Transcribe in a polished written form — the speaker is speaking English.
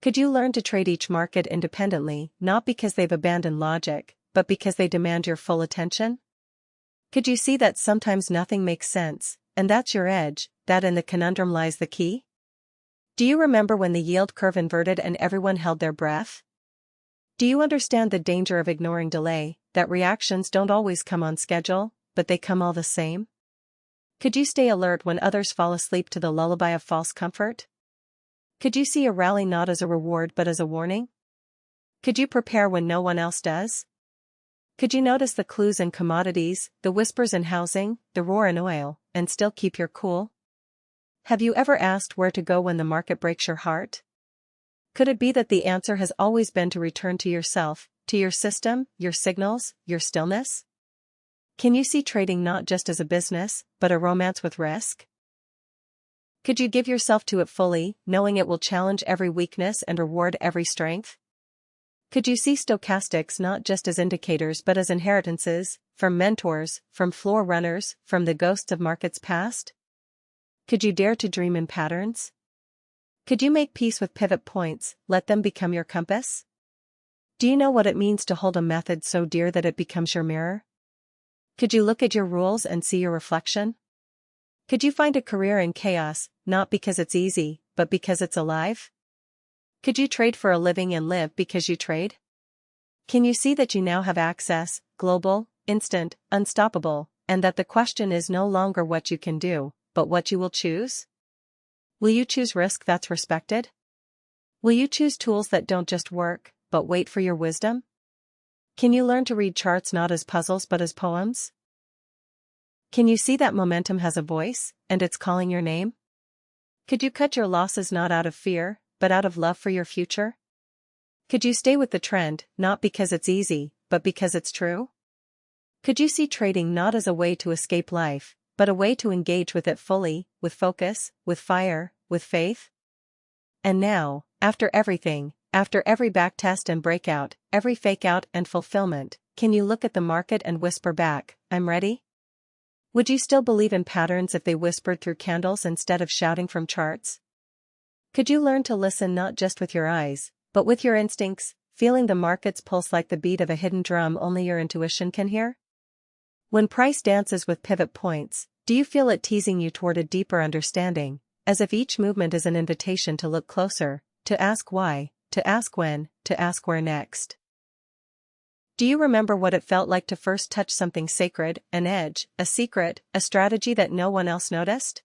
Could you learn to trade each market independently, not because they've abandoned logic, but because they demand your full attention? Could you see that sometimes nothing makes sense, and that's your edge, that in the conundrum lies the key? Do you remember when the yield curve inverted and everyone held their breath? Do you understand the danger of ignoring delay, that reactions don't always come on schedule, but they come all the same? Could you stay alert when others fall asleep to the lullaby of false comfort? Could you see a rally not as a reward but as a warning? Could you prepare when no one else does? Could you notice the clues in commodities, the whispers in housing, the roar in oil, and still keep your cool? Have you ever asked where to go when the market breaks your heart? Could it be that the answer has always been to return to yourself, to your system, your signals, your stillness? Can you see trading not just as a business, but a romance with risk? Could you give yourself to it fully, knowing it will challenge every weakness and reward every strength? Could you see stochastics not just as indicators but as inheritances, from mentors, from floor runners, from the ghosts of markets past? Could you dare to dream in patterns? Could you make peace with pivot points, let them become your compass? Do you know what it means to hold a method so dear that it becomes your mirror? Could you look at your rules and see your reflection? Could you find a career in chaos, not because it's easy, but because it's alive? Could you trade for a living and live because you trade? Can you see that you now have access, global, instant, unstoppable, and that the question is no longer what you can do, but what you will choose? Will you choose risk that's respected? Will you choose tools that don't just work, but wait for your wisdom? Can you learn to read charts not as puzzles but as poems? Can you see that momentum has a voice, and it's calling your name? Could you cut your losses not out of fear, but out of love for your future? Could you stay with the trend, not because it's easy, but because it's true? Could you see trading not as a way to escape life, but a way to engage with it fully, with focus, with fire, with faith? And now, after everything, after every backtest and breakout, every fake out and fulfillment, can you look at the market and whisper back, "I'm ready"? Would you still believe in patterns if they whispered through candles instead of shouting from charts? Could you learn to listen not just with your eyes, but with your instincts, feeling the market's pulse like the beat of a hidden drum only your intuition can hear? When price dances with pivot points, do you feel it teasing you toward a deeper understanding, as if each movement is an invitation to look closer, to ask why, to ask when, to ask where next? Do you remember what it felt like to first touch something sacred, an edge, a secret, a strategy that no one else noticed?